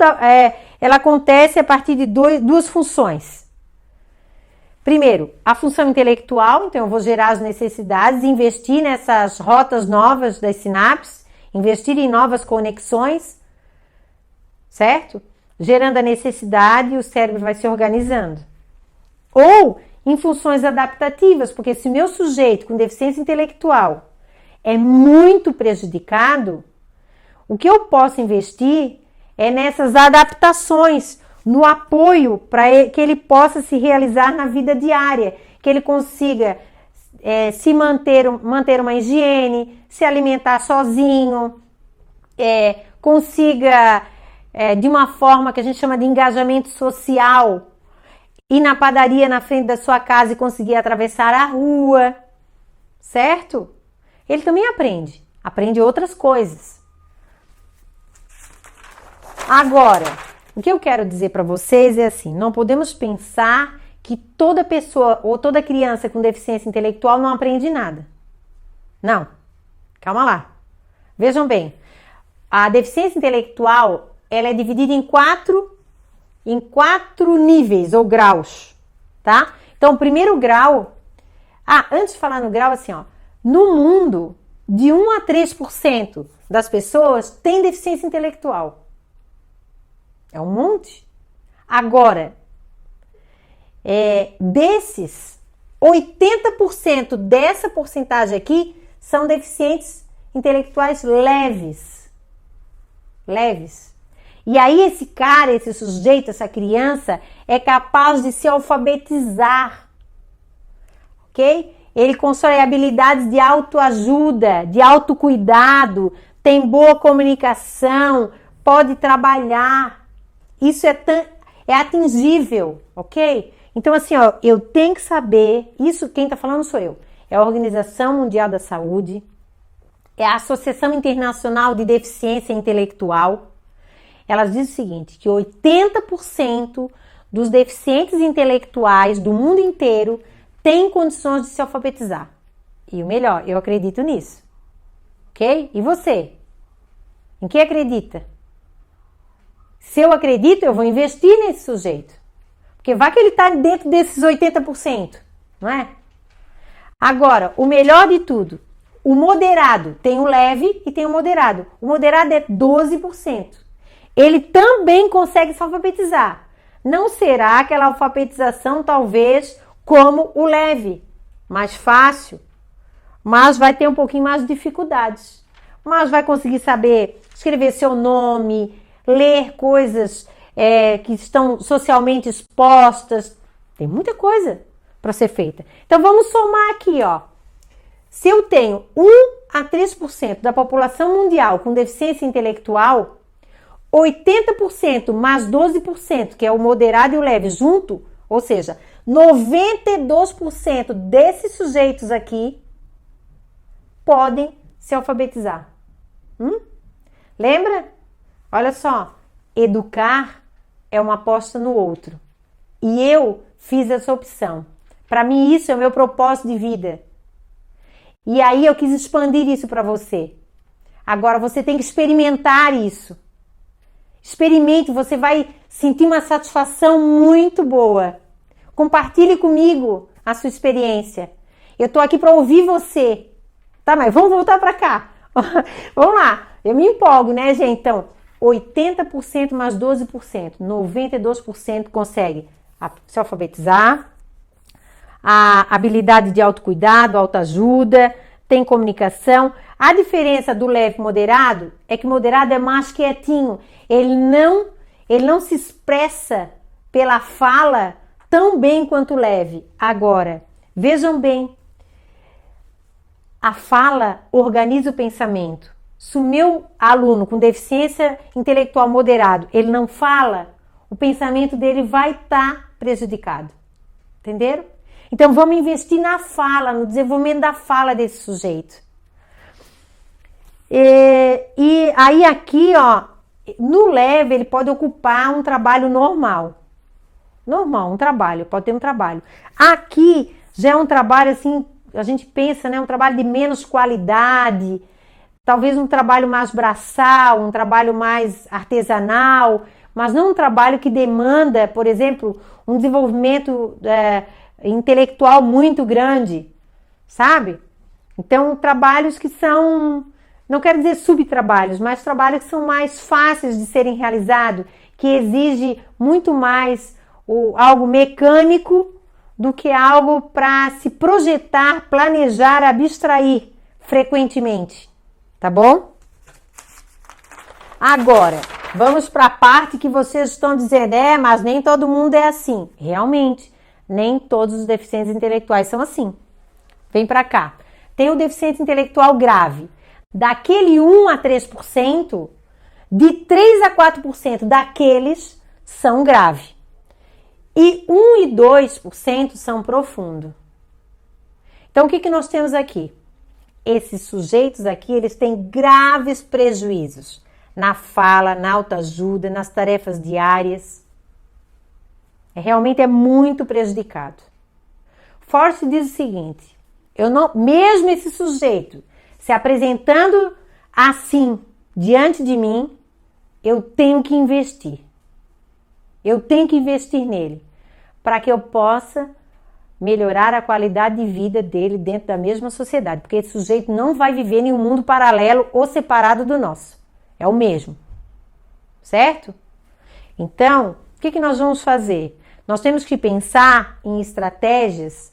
ela acontece a partir de duas funções. Primeiro, a função intelectual, então eu vou gerar as necessidades, investir nessas rotas novas das sinapses, investir em novas conexões, certo? Gerando a necessidade, o cérebro vai se organizando. Ou em funções adaptativas, porque se meu sujeito com deficiência intelectual é muito prejudicado, o que eu posso investir é nessas adaptações, no apoio para que ele possa se realizar na vida diária, que ele consiga manter uma higiene, se alimentar sozinho, consiga, de uma forma que a gente chama de engajamento social, ir na padaria na frente da sua casa e conseguir atravessar a rua, certo? Ele também aprende outras coisas. Agora, o que eu quero dizer para vocês é assim, não podemos pensar que toda pessoa ou toda criança com deficiência intelectual não aprende nada. Não, calma lá. Vejam bem, a deficiência intelectual, ela é dividida em quatro níveis ou graus, tá? Então, o primeiro grau... antes de falar no grau, assim, ó, no mundo, de 1 a 3% das pessoas tem deficiência intelectual. É um monte. Agora, desses, 80% dessa porcentagem aqui são deficientes intelectuais leves. Leves. E aí esse cara, esse sujeito, essa criança é capaz de se alfabetizar. Ok? Ele constrói habilidades de autoajuda, de autocuidado, tem boa comunicação, pode trabalhar. Isso é atingível, ok? Então, assim, ó, eu tenho que saber, isso quem está falando sou eu, é a Organização Mundial da Saúde, é a Associação Internacional de Deficiência Intelectual. Elas dizem o seguinte, que 80% dos deficientes intelectuais do mundo inteiro têm condições de se alfabetizar. E o melhor, eu acredito nisso, ok? E você? Em que acredita? Se eu acredito, eu vou investir nesse sujeito. Porque vai que ele está dentro desses 80%, não é? Agora, o melhor de tudo, o moderado, tem o leve e tem o moderado. O moderado é 12%. Ele também consegue se alfabetizar. Não será aquela alfabetização, talvez, como o leve, mais fácil, mas vai ter um pouquinho mais de dificuldades. Mas vai conseguir saber escrever seu nome, ler coisas que estão socialmente expostas. Tem muita coisa para ser feita. Então vamos somar aqui, ó. Se eu tenho 1 a 3% da população mundial com deficiência intelectual, 80% mais 12%, que é o moderado e o leve junto, ou seja, 92% desses sujeitos aqui podem se alfabetizar. Lembra? Olha só, educar é uma aposta no outro. E eu fiz essa opção. Para mim isso é o meu propósito de vida. E aí eu quis expandir isso para você. Agora você tem que experimentar isso. Experimente, você vai sentir uma satisfação muito boa. Compartilhe comigo a sua experiência. Eu estou aqui para ouvir você. Tá, mas vamos voltar para cá. Vamos lá. Eu me empolgo, né, gente? Então, 80% mais 12%, 92% consegue se alfabetizar, a habilidade de autocuidado, autoajuda, tem comunicação. A diferença do leve e moderado é que o moderado é mais quietinho, ele não se expressa pela fala tão bem quanto o leve. Agora, vejam bem, a fala organiza o pensamento. Se o meu aluno com deficiência intelectual moderado, ele não fala, o pensamento dele vai estar prejudicado. Entenderam? Então vamos investir na fala, no desenvolvimento da fala desse sujeito. E aí aqui, ó, no leve ele pode ocupar um trabalho normal. Normal, um trabalho, pode ter um trabalho. Aqui já é um trabalho assim, a gente pensa, né, um trabalho de menos qualidade, talvez um trabalho mais braçal, um trabalho mais artesanal, mas não um trabalho que demanda, por exemplo, um desenvolvimento intelectual muito grande, sabe? Então, trabalhos que são, não quero dizer subtrabalhos, mas trabalhos que são mais fáceis de serem realizados, que exige muito mais algo mecânico do que algo para se projetar, planejar, abstrair frequentemente. Tá bom? Agora, vamos para a parte que vocês estão dizendo, mas nem todo mundo é assim. Realmente, nem todos os deficientes intelectuais são assim. vem para cá. Tem o deficiente intelectual grave. Daquele 1 a 3%, de 3 a 4% daqueles são graves. E 1 e 2% são profundo. Então, o que nós temos aqui? Esses sujeitos aqui, eles têm graves prejuízos na fala, na autoajuda, nas tarefas diárias. Realmente é muito prejudicado. Forte diz o seguinte, mesmo esse sujeito se apresentando assim diante de mim, eu tenho que investir. Eu tenho que investir nele para que eu possa melhorar a qualidade de vida dele dentro da mesma sociedade, porque esse sujeito não vai viver em um mundo paralelo ou separado do nosso. É o mesmo. Certo? Então, o que nós vamos fazer? Nós temos que pensar em estratégias,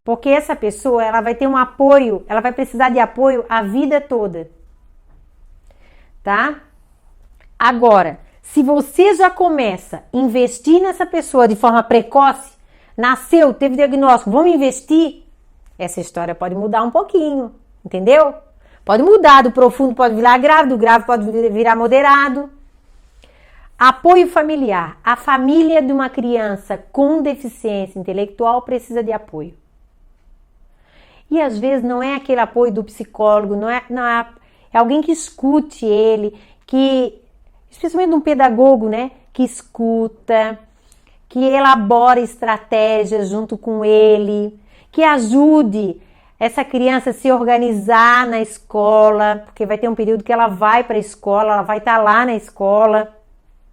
porque essa pessoa, ela vai ter um apoio, ela vai precisar de apoio a vida toda. Tá? Agora, se você já começa a investir nessa pessoa de forma precoce, nasceu, teve diagnóstico, vamos investir, essa história pode mudar um pouquinho, entendeu? Pode mudar, do profundo pode virar grave, do grave pode virar moderado. Apoio familiar. A família de uma criança com deficiência intelectual precisa de apoio. E às vezes não é aquele apoio do psicólogo, é alguém que escute ele, especialmente um pedagogo, né? Que escuta, que elabora estratégias junto com ele, que ajude essa criança a se organizar na escola, porque vai ter um período que ela vai para a escola, ela vai estar lá na escola,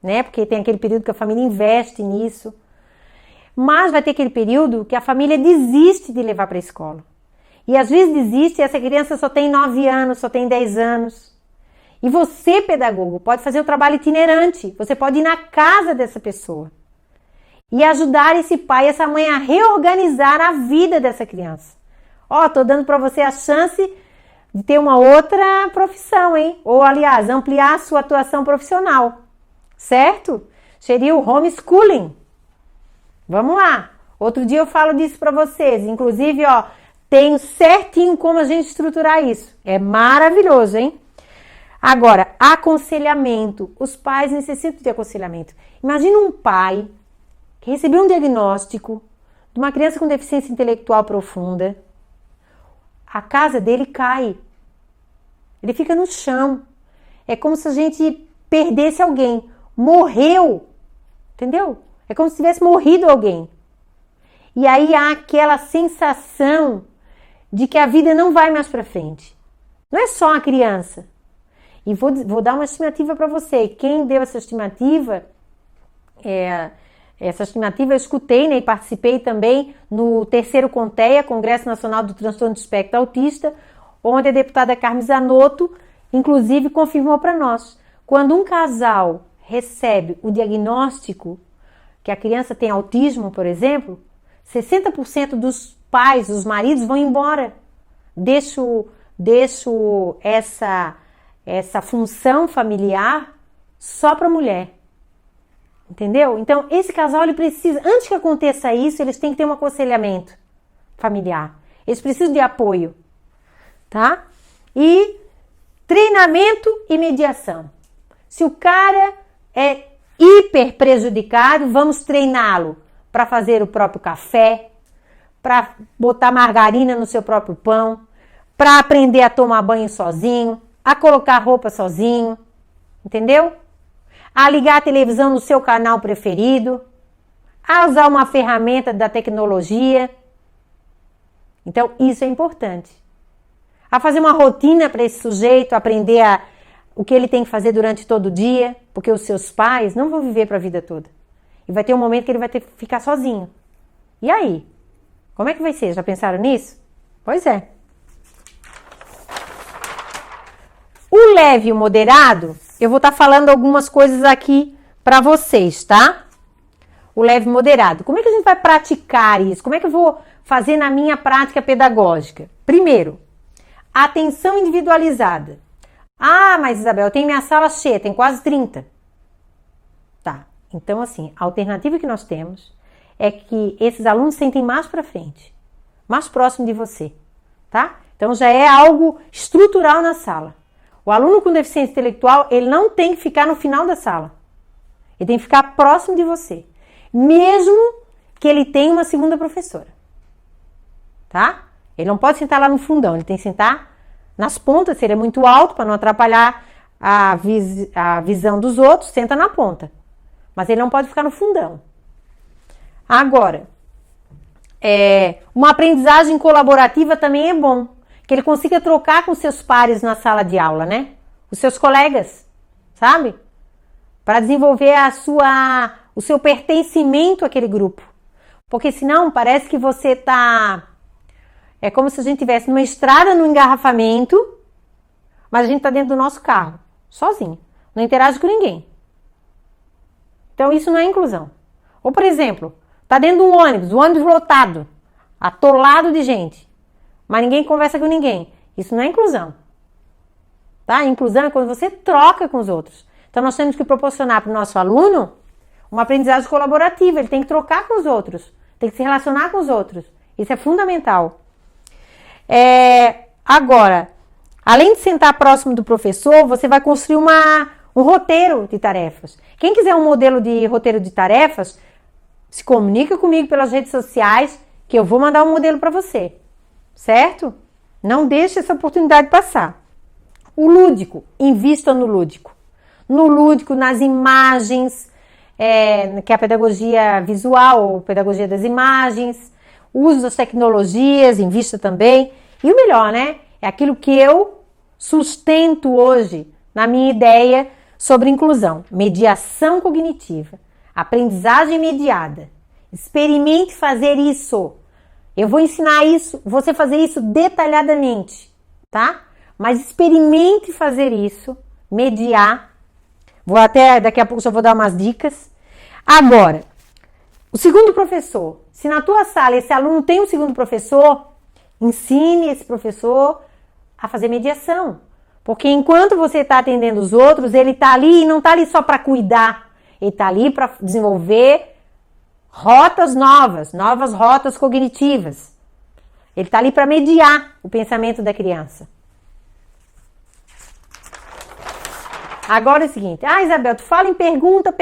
né? Porque tem aquele período que a família investe nisso. Mas vai ter aquele período que a família desiste de levar para a escola. E às vezes desiste e essa criança só tem 9 anos, só tem 10 anos. E você, pedagogo, pode fazer o trabalho itinerante. Você pode ir na casa dessa pessoa e ajudar esse pai e essa mãe a reorganizar a vida dessa criança. Tô dando para você a chance de ter uma outra profissão, hein? Ou, aliás, ampliar a sua atuação profissional, certo? Seria o homeschooling. Vamos lá. Outro dia eu falo disso para vocês. Inclusive, tenho certinho como a gente estruturar isso. É maravilhoso, hein? Agora, aconselhamento. Os pais necessitam de aconselhamento. Imagina um pai que recebeu um diagnóstico de uma criança com deficiência intelectual profunda. A casa dele cai. Ele fica no chão. É como se a gente perdesse alguém. Morreu. Entendeu? É como se tivesse morrido alguém. E aí há aquela sensação de que a vida não vai mais para frente. Não é só a criança. E vou dar uma estimativa para você. Quem deu essa estimativa, eu escutei, né, e participei também no 3º CONTEA, Congresso Nacional do Transtorno do Espectro Autista, onde a deputada Carmen Zanotto, inclusive, confirmou para nós. Quando um casal recebe o diagnóstico que a criança tem autismo, por exemplo, 60% dos pais, dos maridos, vão embora. Deixo essa função familiar só para a mulher. Entendeu? Então, esse casal, ele precisa, antes que aconteça isso, eles têm que ter um aconselhamento familiar. Eles precisam de apoio, tá? E treinamento e mediação. Se o cara é hiper prejudicado, vamos treiná-lo para fazer o próprio café, para botar margarina no seu próprio pão, para aprender a tomar banho sozinho, a colocar roupa sozinho, entendeu? A ligar a televisão no seu canal preferido, a usar uma ferramenta da tecnologia. Então, isso é importante. A fazer uma rotina para esse sujeito, aprender o que ele tem que fazer durante todo o dia, porque os seus pais não vão viver para a vida toda. E vai ter um momento que ele vai ter que ficar sozinho. E aí? Como é que vai ser? Já pensaram nisso? Pois é. O leve e o moderado, eu vou estar falando algumas coisas aqui para vocês, tá? O leve e moderado. Como é que a gente vai praticar isso? Como é que eu vou fazer na minha prática pedagógica? Primeiro, atenção individualizada. Mas Isabel, eu tenho minha sala cheia, tem quase 30. Tá, então assim, a alternativa que nós temos é que esses alunos sentem mais para frente, mais próximo de você. tá? Então já é algo estrutural na sala. O aluno com deficiência intelectual, ele não tem que ficar no final da sala. Ele tem que ficar próximo de você, mesmo que ele tenha uma segunda professora, tá? Ele não pode sentar lá no fundão, ele tem que sentar nas pontas, seria muito alto para não atrapalhar a visão dos outros, senta na ponta. Mas ele não pode ficar no fundão. Agora, uma aprendizagem colaborativa também é bom, que ele consiga trocar com seus pares na sala de aula, né? Os seus colegas, sabe? Para desenvolver o seu pertencimento àquele grupo. Porque senão parece que você tá... É como se a gente estivesse numa estrada, num engarrafamento, mas a gente tá dentro do nosso carro, sozinho. Não interage com ninguém. Então isso não é inclusão. Ou, por exemplo, tá dentro de um ônibus, o ônibus lotado, atolado de gente, mas ninguém conversa com ninguém. Isso não é inclusão. Tá? Inclusão é quando você troca com os outros. Então nós temos que proporcionar para o nosso aluno uma aprendizagem colaborativa. Ele tem que trocar com os outros, tem que se relacionar com os outros. Isso é fundamental. Agora, além de sentar próximo do professor, você vai construir um roteiro de tarefas. Quem quiser um modelo de roteiro de tarefas, se comunica comigo pelas redes sociais, que eu vou mandar um modelo para você. Certo? Não deixe essa oportunidade passar. O lúdico, invista no lúdico. No lúdico, nas imagens, que é a pedagogia visual, ou pedagogia das imagens, uso das tecnologias, invista também. E o melhor, né? É aquilo que eu sustento hoje na minha ideia sobre inclusão. Mediação cognitiva, aprendizagem mediada. Experimente fazer isso. Eu vou ensinar isso, você fazer isso detalhadamente, tá? Mas experimente fazer isso, mediar. Daqui a pouco já vou dar umas dicas. Agora, o segundo professor. Se na tua sala esse aluno tem um segundo professor, ensine esse professor a fazer mediação. Porque enquanto você está atendendo os outros, ele está ali e não está ali só para cuidar. Ele está ali para desenvolver rotas novas rotas cognitivas. Ele está ali para mediar o pensamento da criança. Agora é o seguinte, Isabel, tu fala em pergunta,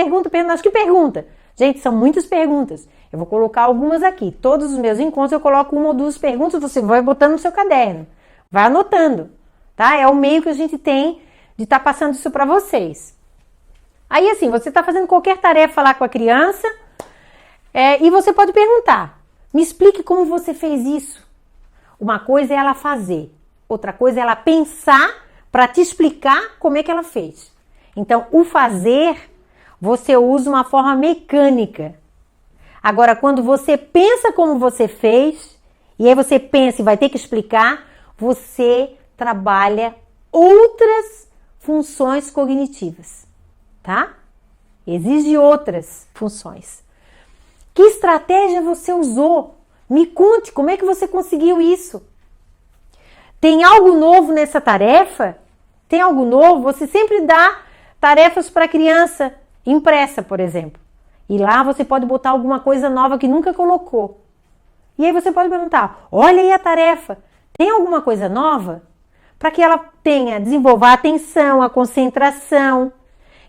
mas que pergunta? Gente, são muitas perguntas. Eu vou colocar algumas aqui. Todos os meus encontros eu coloco uma ou duas perguntas, você vai botando no seu caderno. Vai anotando, tá? É o meio que a gente tem de estar passando isso para vocês. Aí assim, você está fazendo qualquer tarefa lá com a criança, e você pode perguntar, me explique como você fez isso. Uma coisa é ela fazer, outra coisa é ela pensar para te explicar como é que ela fez. Então, o fazer, você usa uma forma mecânica. Agora, quando você pensa como você fez, e aí você pensa e vai ter que explicar, você trabalha outras funções cognitivas, tá? Exige outras funções. Que estratégia você usou? Me conte, como é que você conseguiu isso? Tem algo novo nessa tarefa? Tem algo novo? Você sempre dá tarefas para a criança impressa, por exemplo. E lá você pode botar alguma coisa nova que nunca colocou. E aí você pode perguntar, olha aí a tarefa, tem alguma coisa nova? Para que ela desenvolva a atenção, a concentração,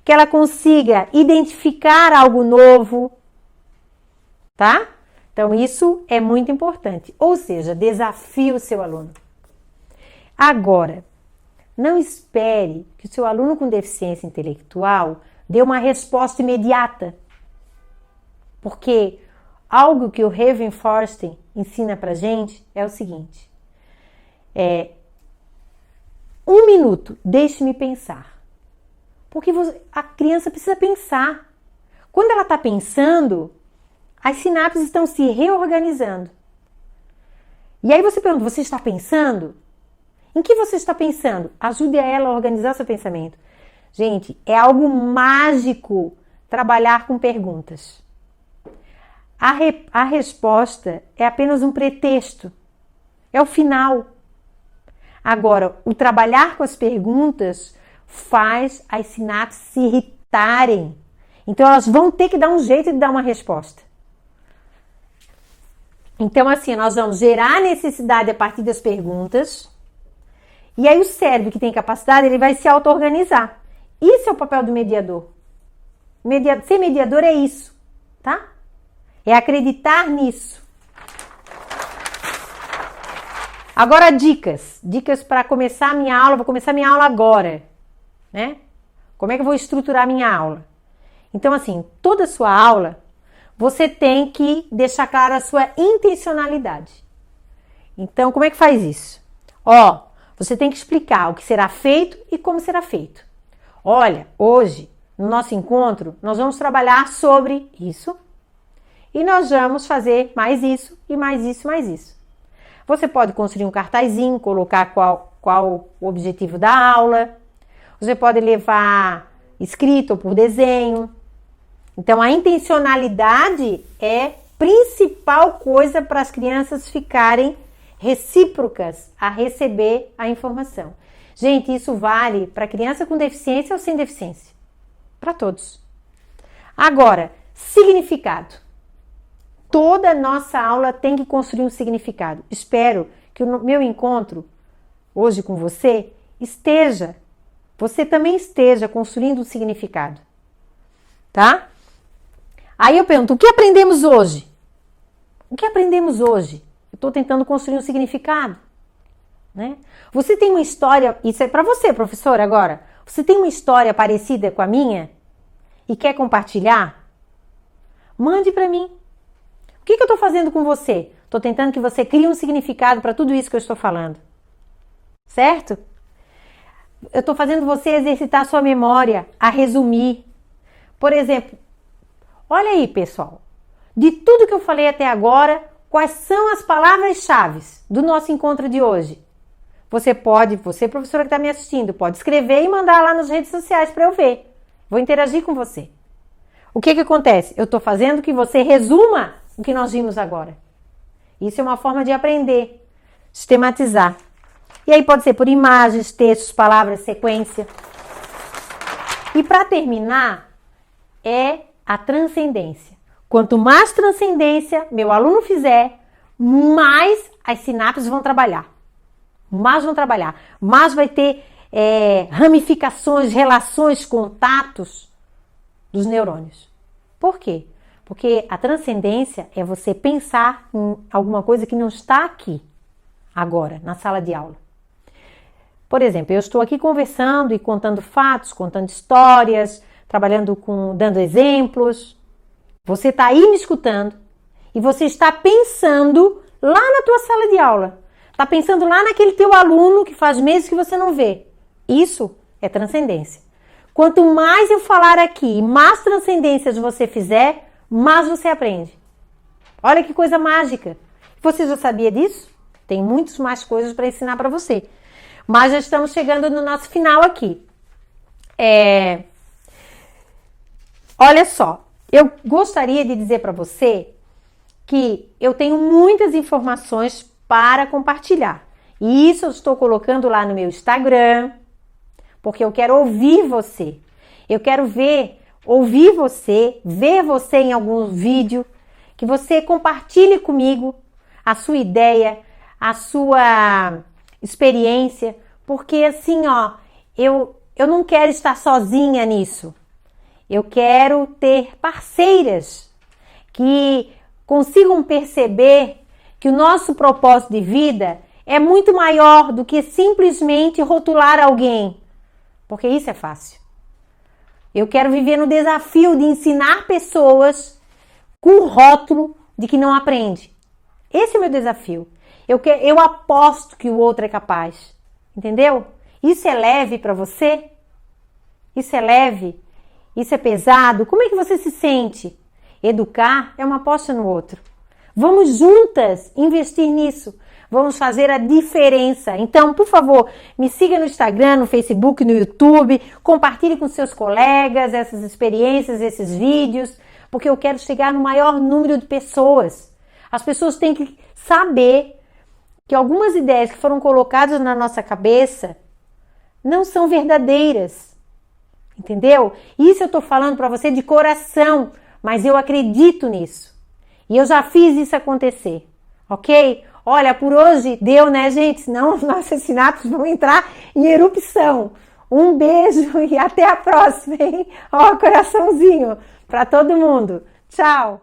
que ela consiga identificar algo novo, tá? Então isso é muito importante. Ou seja, desafie o seu aluno. Agora, não espere que o seu aluno com deficiência intelectual dê uma resposta imediata. Porque algo que o Raven Forsten ensina pra gente é o seguinte. 1 minuto, deixe-me pensar. Porque a criança precisa pensar. Quando ela está pensando, as sinapses estão se reorganizando. E aí você pergunta, você está pensando? Em que você está pensando? Ajude a ela a organizar seu pensamento. Gente, é algo mágico trabalhar com perguntas. A resposta é apenas um pretexto. É o final. Agora, o trabalhar com as perguntas faz as sinapses se irritarem. Então, elas vão ter que dar um jeito de dar uma resposta. Então, assim, nós vamos gerar necessidade a partir das perguntas. E aí o cérebro que tem capacidade, ele vai se auto-organizar. Isso é o papel do mediador. Ser mediador é isso, tá? É acreditar nisso. Agora, dicas. Dicas para começar a minha aula. Vou começar a minha aula agora, né? Como é que eu vou estruturar a minha aula? Então, assim, toda a sua aula, você tem que deixar clara a sua intencionalidade. Então, como é que faz isso? Você tem que explicar o que será feito e como será feito. Olha, hoje, no nosso encontro, nós vamos trabalhar sobre isso e nós vamos fazer mais isso e mais isso e mais isso. Você pode construir um cartazinho, colocar qual o objetivo da aula. Você pode levar escrito ou por desenho. Então, a intencionalidade é a principal coisa para as crianças ficarem recíprocas a receber a informação. Gente, isso vale para criança com deficiência ou sem deficiência. Para todos. Agora, significado. Toda nossa aula tem que construir um significado. Espero que o meu encontro hoje com você também esteja construindo um significado. Tá? Aí eu pergunto, o que aprendemos hoje? O que aprendemos hoje? Eu estou tentando construir um significado. Né? Você tem uma história, isso é para você, professora, agora. Você tem uma história parecida com a minha e quer compartilhar? Mande para mim. O que eu estou fazendo com você? Estou tentando que você crie um significado para tudo isso que eu estou falando. Certo? Eu estou fazendo você exercitar a sua memória, a resumir. Por exemplo, olha aí, pessoal. De tudo que eu falei até agora, quais são as palavras-chave do nosso encontro de hoje? Você, professora que está me assistindo, pode escrever e mandar lá nas redes sociais para eu ver. Vou interagir com você. O que acontece? Eu estou fazendo que você resuma o que nós vimos agora. Isso é uma forma de aprender, sistematizar. E aí pode ser por imagens, textos, palavras, sequência. E para terminar, é a transcendência. Quanto mais transcendência meu aluno fizer, mais as sinapses vão trabalhar. Mais vai ter ramificações, relações, contatos dos neurônios. Por quê? Porque a transcendência é você pensar em alguma coisa que não está aqui, agora, na sala de aula. Por exemplo, eu estou aqui conversando e contando fatos, contando histórias, dando exemplos. Você está aí me escutando e você está pensando lá na tua sala de aula. Está pensando lá naquele teu aluno que faz meses que você não vê. Isso é transcendência. Quanto mais eu falar aqui, mais transcendências você fizer, mais você aprende. Olha que coisa mágica. Você já sabia disso? Tem muitas mais coisas para ensinar para você. Mas já estamos chegando no nosso final aqui. Olha só, eu gostaria de dizer para você que eu tenho muitas informações para compartilhar. E isso eu estou colocando lá no meu Instagram, porque eu quero ouvir você. Eu quero ouvir você, ver você em algum vídeo, que você compartilhe comigo a sua ideia, a sua experiência, porque assim, eu não quero estar sozinha nisso. Eu quero ter parceiras que consigam perceber que o nosso propósito de vida é muito maior do que simplesmente rotular alguém, porque isso é fácil. Eu quero viver no desafio de ensinar pessoas com o rótulo de que não aprende. Esse é o meu desafio. Eu aposto que o outro é capaz. Entendeu? Isso é leve para você? Isso é leve? Isso é pesado? Como é que você se sente? Educar é uma aposta no outro. Vamos juntas investir nisso. Vamos fazer a diferença. Então, por favor, me siga no Instagram, no Facebook, no YouTube. Compartilhe com seus colegas essas experiências, esses vídeos, porque eu quero chegar no maior número de pessoas. As pessoas têm que saber que algumas ideias que foram colocadas na nossa cabeça não são verdadeiras. Entendeu? Isso eu estou falando para você de coração, mas eu acredito nisso. E eu já fiz isso acontecer. ok? Olha, por hoje deu, né, gente? Senão os nossos sinatos vão entrar em erupção. Um beijo e até a próxima, hein? Ó, coraçãozinho para todo mundo. Tchau!